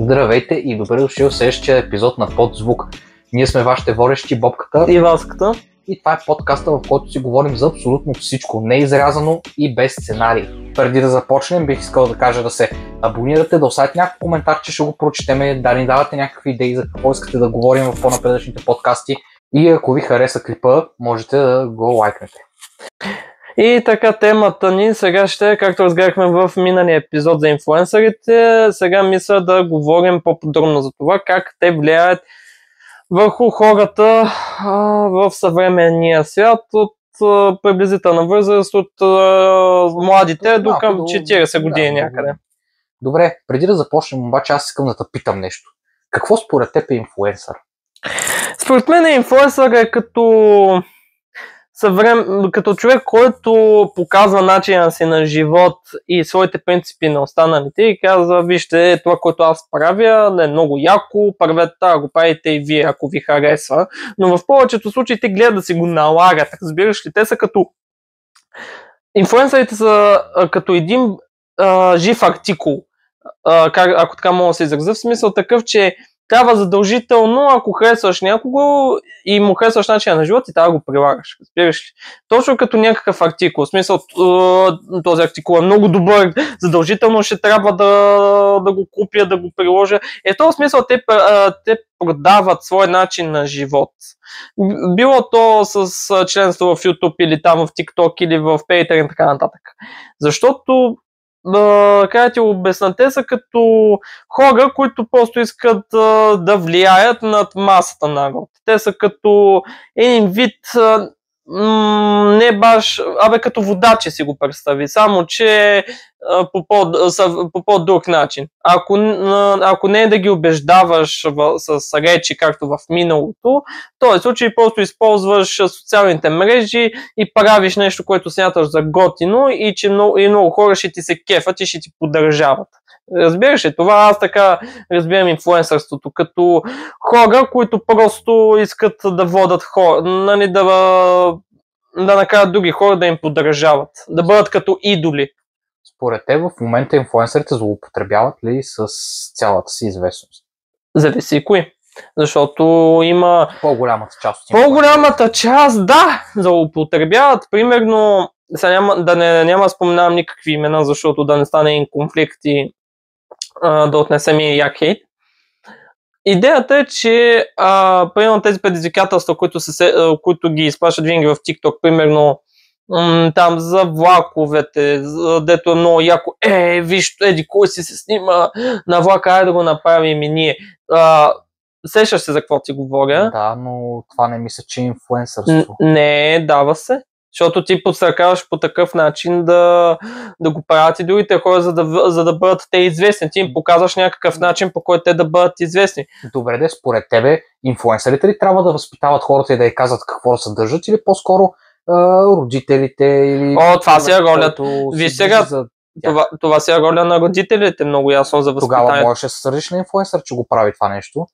Здравейте и добре дошли в следващия епизод на Подзвук. Ние сме вашите водещи Бобката и Васката. И това е подкаста, в който си говорим за абсолютно всичко, неизрязано и без сценарий. Преди да започнем, бих искал да кажа да се абонирате, да оставите някакъв коментар, че ще го прочетеме, да ни давате някакви идеи за какво искате да говорим в по-напредъчните подкасти. И ако ви хареса клипа, можете да го лайкнете. И така, темата ни сега ще, както разгледахме в миналия епизод за инфлуенсърите, сега мисля да говорим по-подробно за това как те влияят върху хората в съвременния свят от приблизителна възраст от младите до към 40 години някъде. Добре, преди да започнем обаче аз искам да те питам нещо. Какво според теб е инфлуенсър? Според мен инфлуенсър е като човек, който показва начина си на живот и своите принципи на останалите и казва, вижте, това, което аз правя, е много яко, правете това, го правите и вие, ако ви харесва. Но в повечето случаи те гледат да си го налагат. Разбираш ли, те са като... Инфлуенсърите са като един жив артикул, ако така мога да се изразя, в смисъл такъв, че трябва задължително, ако харесваш някого и му харесваш начина на живот, и трябва да го прилагаш. Разбираш ли? Точно като някакъв артикул. В смисъл, този артикул е много добър, задължително ще трябва да го купя, да го приложа. В този смисъл те продават свой начин на живот. Било то с членство в YouTube или там в TikTok или в Patreon и така нататък. Защото как ти обясна, те са като хора, които просто искат да влияят над масата народ. Те са като един вид, не баш, като водачи си го представи, само че по по-друг начин. Ако не е да ги убеждаваш с речи, както в миналото, в този случай просто използваш социалните мрежи и правиш нещо, което смяташ за готино и че много хора ще ти се кефат и ще ти поддържават. Разбираш ли? Това аз така разбирам инфлуенсърството, като хора, които просто искат да водят хора, нали, да накарат други хора да им поддържават, да бъдат като идоли. Според теб в момента инфлуенсърите злоупотребяват ли с цялата си известност? Зависи и кои. Защото има... По-голямата част от По-голямата част, да, злоупотребяват. Примерно, няма да споменавам никакви имена, защото да не стане конфликт и да отнесем и як хейт. Идеята е, че примерно тези предизвикателства, които ги изпращат винаги в TikTok, примерно там за влаковете, дето е много яко, виж, кой си се снима на влака, айде да го направим и ние. Сещаш се за какво ти говоря? Да, но това не мисля, че е инфлуенсърство. Не, дава се. Защото ти подстракаваш по такъв начин да го правят и другите хора, за да бъдат те известни. Ти им показваш някакъв начин, по който те да бъдат известни. Добре, според тебе, инфлуенсърите ли трябва да възпитават хората и да й казват какво да съдържат, или по-скоро родителите? Или това си е ролята. Виж сега, това си е роля на родителите, много ясно за възпитание. Тогава можеш да се сърдиш на инфлуенсър, че го прави това нещо.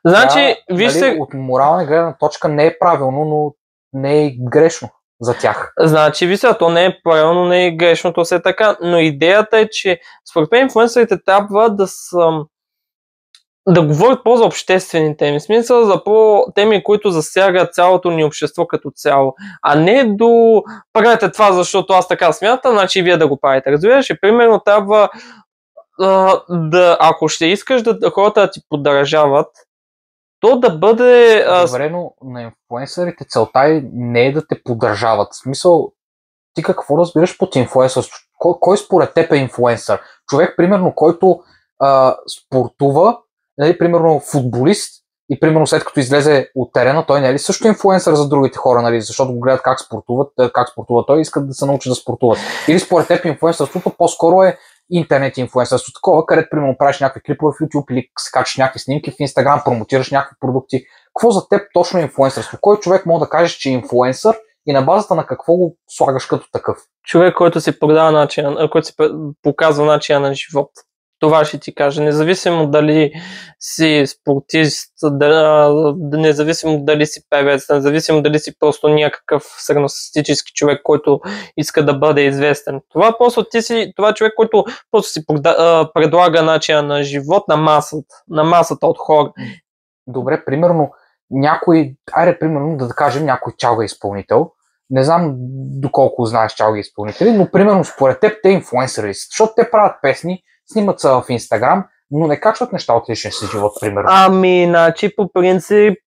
Значи, виж се... От морална гледна точка не е правилно, но не е грешно за тях. Значи, вися, то не е правилно, не е грешно, то се е така, но идеята е, че според мен инфлуенсърите трябва да говорят по-за обществени теми, в смисъл за по-теми, които засягат цялото ни общество като цяло, а не до правите това, защото аз така смятам, значи и вие да го правите. Разбираш, примерно трябва ако ще искаш хората да ти поддържават, то да бъде... Добре, но на инфлуенсърите целта не е да те поддържават. В смисъл, ти какво разбираш под инфлуенсърство? Кой според теб е инфлуенсър? Човек, примерно, който спортува, нали, примерно футболист, и примерно след като излезе от терена, той не е ли също инфлуенсър за другите хора, нали, защото го гледат как спортува той и искат да се научат да спортуват. Или според теб инфлуенсърството по-скоро е интернет инфлуенсърство такова, където примерно правиш някакви клипове в YouTube или скачаш някакви снимки в Instagram, промотираш някакви продукти. Какво за теб точно е инфлуенсърство? Кой човек може да кажеш, че е инфлуенсър и на базата на какво го слагаш като такъв? Човек, който си продава който си показва начина на живот. Това ще ти кажа. Независимо дали си спортист, независимо дали си певец, независимо дали си просто някакъв средностатистически човек, който иска да бъде известен. Това просто ти си това човек, който просто си предлага начина на живот на масата от хора. Добре, примерно примерно да кажем някой чалга изпълнител. Не знам доколко знаеш чалга изпълнители, но примерно според теб те инфлуенсъри са, защото те правят песни, снимат се в Инстаграм, но не качват неща от личния си живот, примерно. Значи по принцип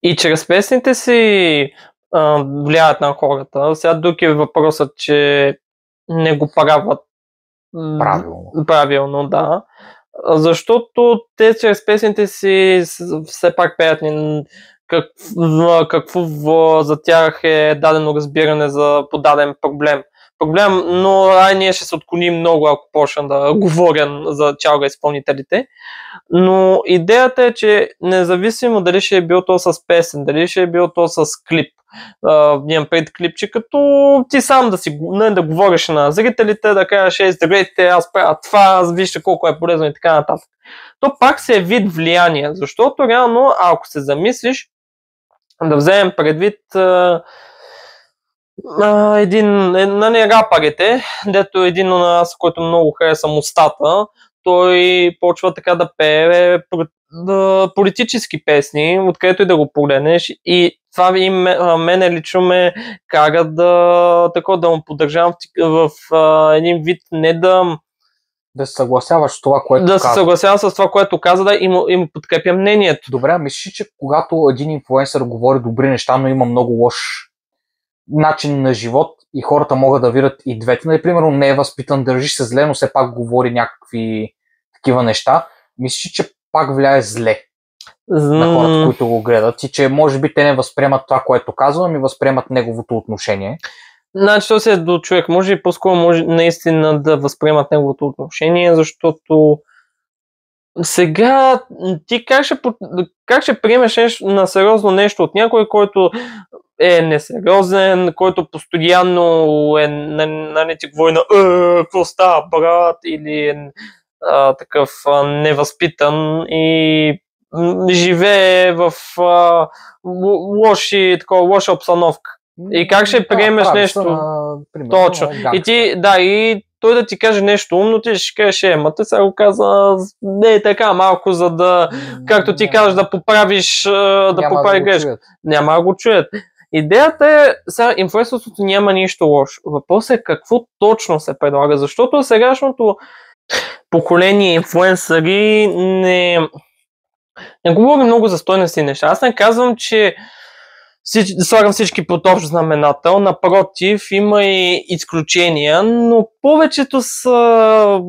и чрез песните си влияят на хората. Сега друг е въпросът, че не го правят правилно, да. Защото те чрез песните си все пак пеят какво за тях е дадено разбиране за подаден проблем, но ние ще се отклоним много, ако почна да говоря за чалга изпълнителите. Но идеята е, че независимо дали ще е бил то с песен, дали ще е бил то с клип, имам пред клипче, като ти сам да говориш на зрителите, да кажеш, здравейте, аз правя това, аз вижте колко е полезно и така нататък. То пак се е вид влияние, защото реално, ако се замислиш, да вземем предвид рапърите, дето един от нас, който много хареса Мустата, той почва така да пее политически песни, откъдето и да го погледнеш, и това мене лично ме кара да му поддържавам в един вид, не да се съгласяваш с това, което казва. Да се съгласявам с това, което каза, и му подкрепя мнението. Добре, мислиш, че когато един инфлуенсър говори добри неща, но има много лош начин на живот и хората могат да видят и двете, примерно не е възпитан, държи се зле, но все пак говори някакви такива неща, мислиш, че пак влияе зле на хората, които го гледат, и че може би те не възприемат това, което казва, ами възприемат неговото отношение? Значи, то се е до човек. Може и по-скоро може наистина да възприемат неговото отношение, защото сега ти как ще приемеш на сериозно нещо от някой, който е несериозен, който постоянно не ти говори на какво става, брат, или е такъв невъзпитан и живее в лоша обстановка. И как ще приемеш нещо? Точно. И той да ти каже нещо умно, ти ще кажеш, ти сега го каза, не е така малко, за да, както ти кажеш, да поправиш, да поправи грешка. Няма да го чуят. Идеята е, сега инфлуенсърството няма нищо лошо. Въпросът е какво точно се предлага, защото сегашното поколение инфлуенсъри не говори много за стойности неща. Аз не казвам, че слагам всички под общ знаменател, напротив, има и изключения, но повечето са,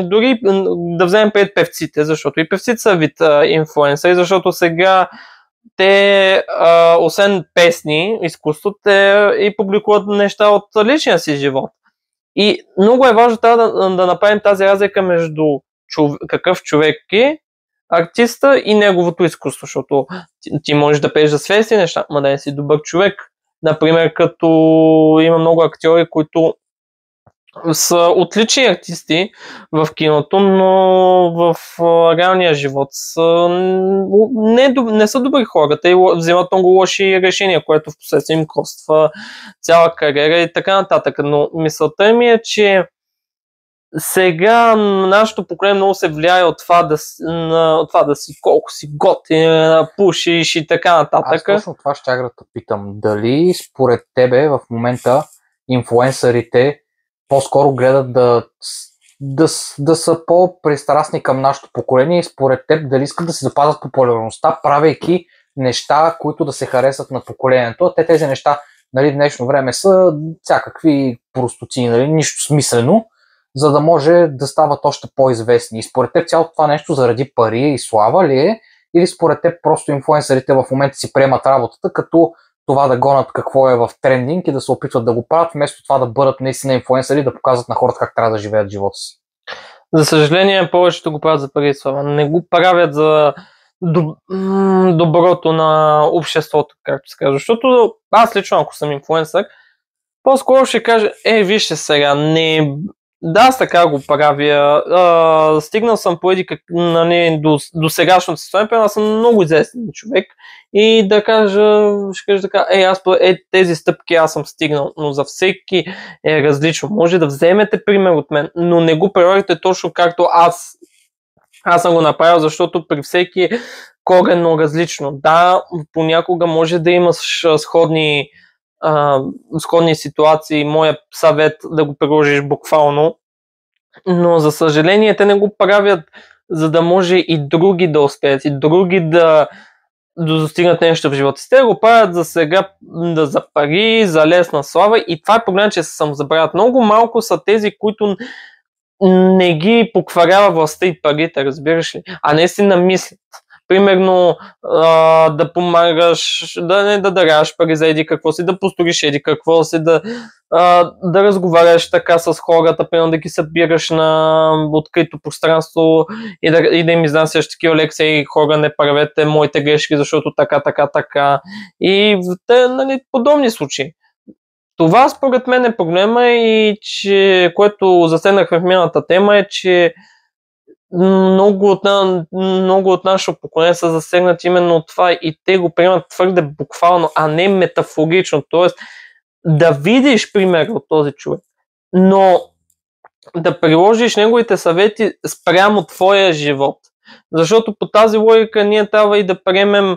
дори да вземем пред певците, защото и певците са вид инфлуенсъри, защото сега те, освен песни, изкуство, те и публикуват неща от личния си живот. И много е важно да направим тази разлика между какъв човек е артиста и неговото изкуство, защото ти можеш да пееш за свести неща, ма да не си добър човек. Например, като има много актьори, които са отлични артисти в киното, но в реалния живот не са добри хора. Те взимат много лоши решения, което в последствие им коства цяла кариера и така нататък. Но мисълта ми е, че сега нашето поколение много се влияе от това да си колко си готин, пушиш и така нататък. Аз точно това ще да те питам. Дали според тебе в момента инфлуенсърите по-скоро гледат да са по-пристрастни към нашето поколение и според теб дали искат да се запазят популярността, правейки неща, които да се харесат на поколението. Тези неща в днешно време са всякакви простоци, нищо смислено, за да може да стават още по-известни. И според теб цялото това нещо заради пари и слава ли е? Или според теб просто инфлуенсърите в момента си приемат работата, като това да гонят какво е в трендинг и да се опитват да го правят, вместо това да бъдат наистина инфлуенсъри, да показват на хората как трябва да живеят живота си? За съжаление, повечето го правят за пари и слава. Не го правят за доброто на обществото, както се казва. Защото аз лично, ако съм инфлуенсър, по-скоро ще кажа, вижте сега, Да, аз така го правя. Стигнал съм нали, до сегашното състояние, аз съм много известен човек и да кажа, ще кажа така, тези стъпки аз съм стигнал, но за всеки е различно. Може да вземете пример от мен, но не го прилагате точно както аз съм го направил, защото при всеки е коренно различно. Да, понякога може да имаш сходни ситуации, моя съвет да го приложиш буквално, но за съжаление те не го правят, за да може и други да успеят, и други да достигнат нещо в живота си. Те го правят за сега, за пари, за лесна слава и това е проблем, че се самозабравят. Много малко са тези, които не ги покварява властта и парите, разбираш ли, а не си намислят. Примерно да помагаш, да не да даряваш пари за еди какво си, да построиш еди какво си, да разговаряш така с хората, примерно да ги събираш на открито пространство и да им изнасяш такива лекции, хора не правете моите грешки, защото така. И нали, подобни случаи. Това според мен е проблема и че, което засегнахме в миналата тема е, че много от нашето поколение са засегнати именно от това и те го приемат твърде буквално, а не метафорично. Тоест да видиш пример от този човек, но да приложиш неговите съвети спрямо твоя живот. Защото по тази логика ние трябва и да приемем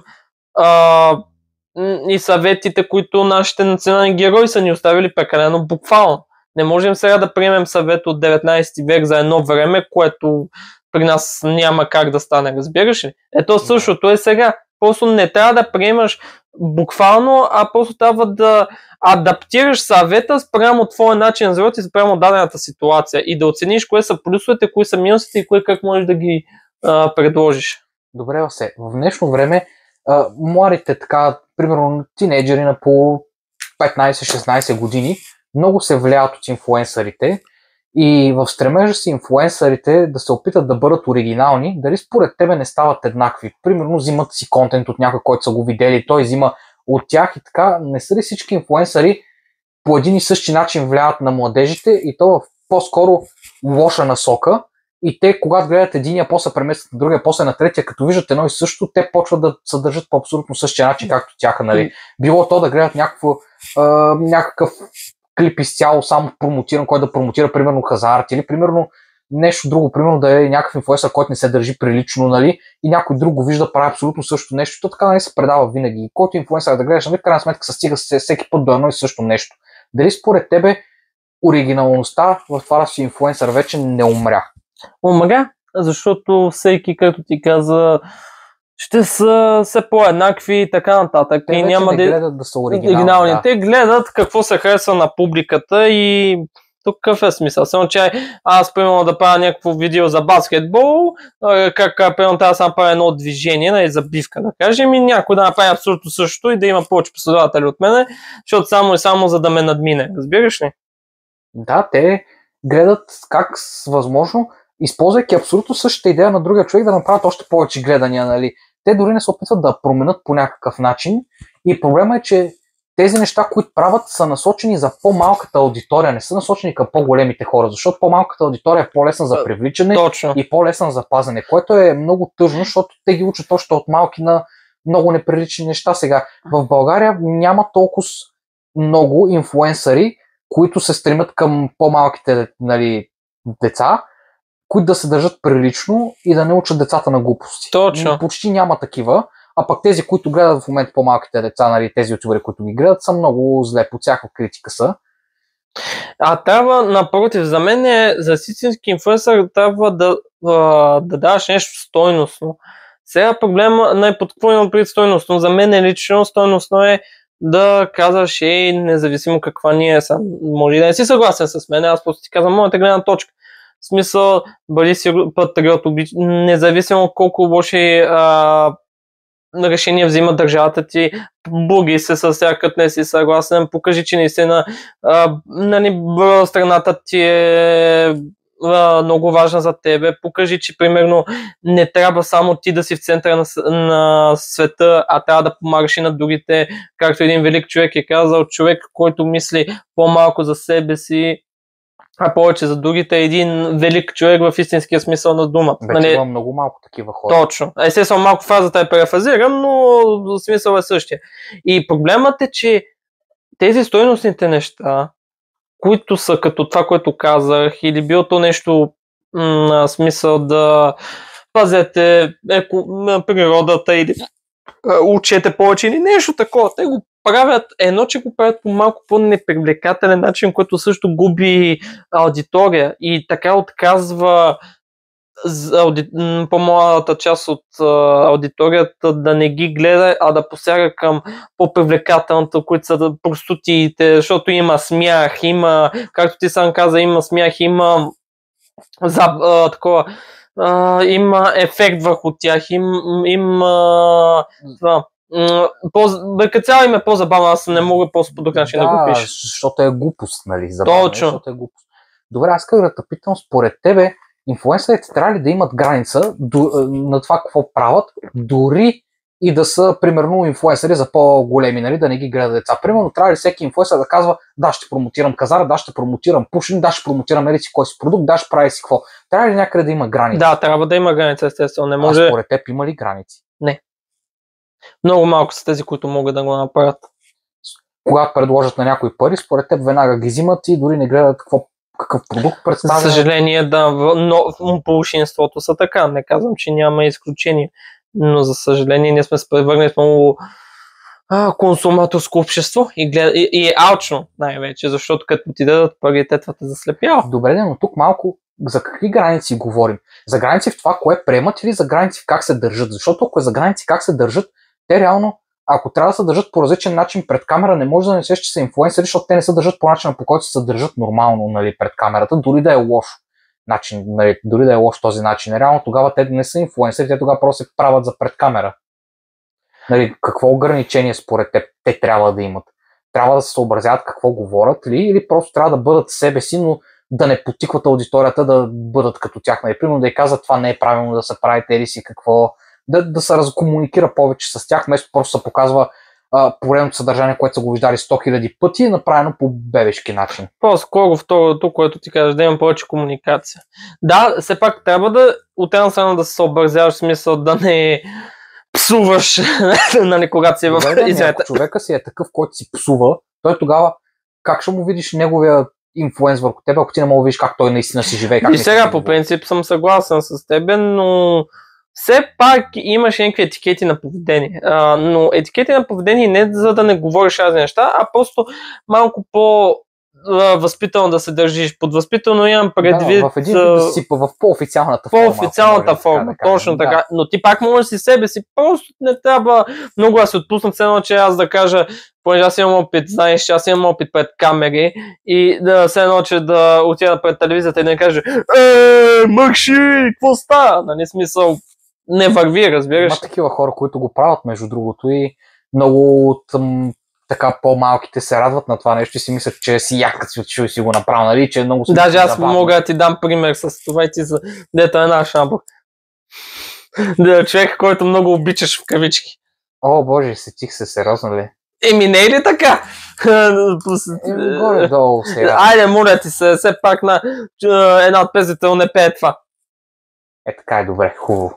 и съветите, които нашите национални герои са ни оставили прекалено буквално. Не можем сега да приемем съвет от 19 век за едно време, което при нас няма как да стане, разбираш ли? Ето същото е сега. Просто не трябва да приемаш буквално, а просто трябва да адаптираш съвета спрямо твоя начин на живот и спрямо дадената ситуация и да оцениш кои са плюсовете, кои са минусите и кои как можеш да ги предложиш. Добре, Васе. В днешно време младите, така, примерно тинейджери на по 15-16 години, много се влияят от инфлуенсърите и в стремежа си инфлуенсърите да се опитат да бъдат оригинални, дали според тебе не стават еднакви. Примерно взимат си контент от някой, който са го видели, той взима от тях и така. Не са ли всички инфлуенсъри по един и същи начин влияят на младежите и то в по-скоро лоша насока? И те, когато гледат единия, после преместват на другия, после на третия, като виждат едно и също, те почват да се държат по абсолютно същия начин, както тяха. Нали? Било то да гледат някакъв клип изцяло само промотиран, който да промотира примерно хазарт или примерно нещо друго, примерно да е някакъв инфлуенсър, който не се държи прилично, нали? И някой друг го вижда прави абсолютно също нещо. То така нали се предава винаги. Който инфлуенсър да гледаш, нали, в крайна сметка се стига всеки път до едно и също нещо. Дали според тебе оригиналността в това да си инфлуенсър вече не умря? Умря, защото всеки, както ти каза, ще са все по-еднакви и така нататък. Те и вече няма не гледат да са оригинални. Да. Те гледат какво се харесва на публиката и тук какъв е смисъл? Само че аз примерно да правя някакво видео за баскетбол, как примерно трябва да съм правя едно движение, нали, забивка да кажем, и някой да направи абсолютно също и да има повече последователи от мене, защото само за да ме надмине. Разбираш ли? Да, те гледат как възможно, използвайки абсолютно същата идея на другия човек, да направят още повече гледания. Нали. Те дори не се опитват да променят по някакъв начин и проблема е, че тези неща, които правят, са насочени за по-малката аудитория, не са насочени към по-големите хора, защото по-малката аудитория е по-лесна за привличане и по-лесна за пазене, което е много тъжно, защото те ги учат още от малки на много неприлични неща. Сега в България няма толкова много инфлуенсъри, които се стремят към по-малките нали, деца, които да се държат прилично и да не учат децата на глупости. Точно. Почти няма такива, а пък тези, които гледат в момента по-малките деца, нали, тези ютубери, които ги гледат, са много зле, по всяка критика са. Трябва, напротив, за мен за истински инфлуенсър трябва да даваш нещо стойностно. Сега проблема, под какво имам пред стойностно? За мен лично стойностно е да казваш, независимо каква ние съм, може да не си съгласен с мен, аз просто ти казвам моята гледна точка. В смисъл, бъди си патриот, независимо колко лоши решения взима държавата ти, буги се с всякът не си съгласен, покажи, че наистина нали, страната ти е много важна за тебе, покажи, че примерно не трябва само ти да си в центъра на света, а трябва да помагаш и на другите, както един велик човек е казал, човек, който мисли по-малко за себе си, а повече за другите е един велик човек в истинския смисъл на думата. Вече има много малко такива хора. Точно. Естествено, малко фразата е парафразирам, но смисъл е същия. И проблемът е, че тези стойностните неща, които са като това, което казах, или било то нещо смисъл да пазете природата или учете повече или нещо такова. Те го правят, едно, че го правят по малко по-непривлекателен начин, който също губи аудитория и така отказва по-малата част от аудиторията да не ги гледа, а да посяга към по-привлекателната, които са простотиите, защото има смях, има, както ти сам каза, има смях, има такова, има ефект върху тях, има това. Като цяло им е по-забавно, аз не мога по друг начин да го пиша. Защото е глупост, нали? Забавно, точно. Защото е глупост. Добре, аз исках да те питам, според тебе, инфлуенсърите трябва ли да имат граница на това какво правят, дори и да са, примерно, инфлуенсъри за по-големи, нали, да не ги гледат деца. Примерно, трябва ли всеки инфлуенсър да казва, да, ще промотирам казара, да, ще промотирам пушен, да, ще промотирам еди си кой си продукт, да, ще прави си какво. Трябва ли някъде да има граница? Да, трябва да има граница, естествено. Не може... А според теб има ли граници? Не. Много малко са тези, които могат да го направят. Когато предложат на някой пари, според теб веднага ги взимат и дори не гледат какъв продукт представя. За съжаление, да, но большинството са така. Не казвам, че няма изключение. Но за съжаление ние сме се превърнали в много консуматорско общество и е алчно най-вече, защото като ти дадат пари, те това те заслепява. Добре, но тук малко за какви граници говорим? За граници в това, кое приемат или за граници в как се държат? Защото ако е за граници как се държат, те реално, ако трябва да се държат по различен начин пред камера, не може да не сеш, че са инфлуенсъри, защото те не се държат по начина, по който се държат нормално, нали, пред камерата, дори да е лошо. Начин, нали, дори да е лош този начин. Реално тогава те не са инфлуенсъри, те тогава просто се правят за пред камера. Нали, какво ограничение според теб те трябва да имат? Трябва да се съобразяват какво говорят ли, или просто трябва да бъдат себе си, но да не потикват аудиторията да бъдат като тях. Нали, примерно да й казват това не е правилно да се правите или си какво, да се разкомуникира повече с тях, вместо просто се показва поредното съдържание, което са го виждали 100 000 пъти, направено по бебешки начин. По-скоро второто, което ти кажеш, да имам повече комуникация. Да, все пак трябва да от една страна да се съобразяваш, в смисъл да не псуваш, нали, когато си е в извинете. Ако човека си е такъв, който си псува, той тогава как ще му видиш неговия инфлуенс върху теб, ако ти не мога да видиш как той наистина си живее? И сега по принцип съм съгласен с тебе, но все пак имаш някакви етикети на поведение. Но етикети на поведение не за да не говориш разни неща, а просто малко по-възпитано да се държиш. Под възпитано имам предвид... Да, в един вид да си в по-официалната форма. По-официалната форма, точно така. Да. Но ти пак можеш си себе си, просто не трябва много да се отпуснат, все едно, че аз да кажа, понеже аз имам опит, знаеш, че аз имам опит пред камери и да се едно, че да отида пред телевизията и да не кажа мъкши, какво става? Нали, смисъл, не върви, разбираш. Има такива хора, които го правят, между другото, и много от така по-малките се радват на това нещо и си мислят, че си як като си отишъл и си го направил, нали, че е много смешно. Даже аз мога да ти дам пример с това и ти за дето е наш шамбур. Човек, който много обичаш в кавички. О, боже, сетих се, сериозно ли? Еми, не е ли така? Горе-долу сега. Айде, моля ти се, все пак на една от песните не пее това. Така е, добре, хубаво.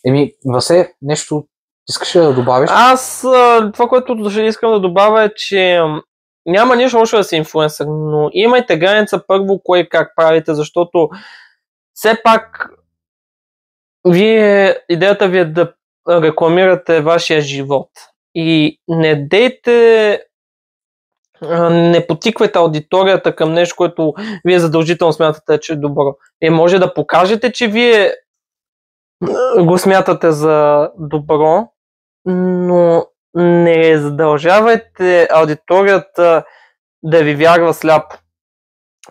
Еми, Васе, нещо искаш да добавиш? Аз това, което ще искам да добавя е, че няма нищо лошо да си инфлуенсър, но имайте граница първо кое как правите, защото все пак идеята ви е да рекламирате вашия живот. И не потиквайте аудиторията към нещо, което вие задължително смятате, че е добро. И може да покажете, че вие го смятате за добро, но не задължавайте аудиторията да ви вярва сляпо.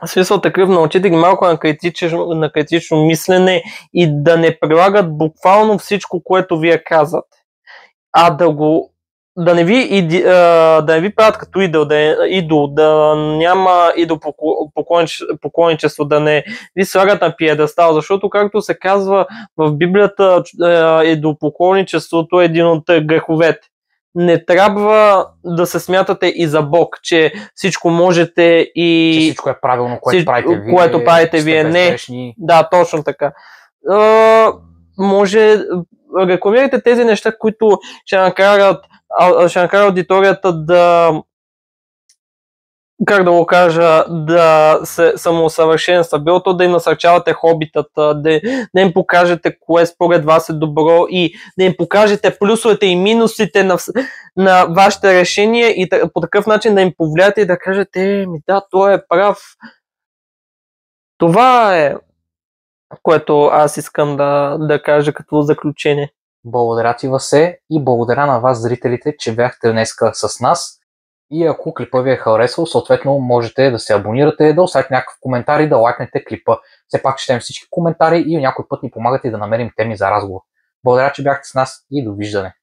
В смисъл такъв, научите ги малко на критично мислене и да не прилагат буквално всичко, което вие казвате, а да не ви правят като идол, да няма поклонничество, да не ви слагат на пиедестал, защото както се казва в Библията, идолопоклонничеството е един от греховете. не трябва да се смятате и за Бог, че всичко можете и... Че всичко е правилно, което правите вие. Не. Да, точно така. Може рекламирайте тези неща, които ще накарат аудиторията да, как да го кажа, да се самоусъвършенства. Било то да им насърчавате хобитата, да им покажете кое според вас е добро и да им покажете плюсовете и минусите на вашите решения и по такъв начин да им повлияете и да кажете, да, той е прав. Това е, което аз искам да кажа като заключение. Благодаря ти, Васе, и благодаря на вас, зрителите, че бяхте днеска с нас. И ако клипа ви е харесал, съответно можете да се абонирате, да оставите някакъв коментар и да лайкнете клипа. Все пак четем всички коментари и някой път ни помагате да намерим теми за разговор. Благодаря, че бяхте с нас и довиждане.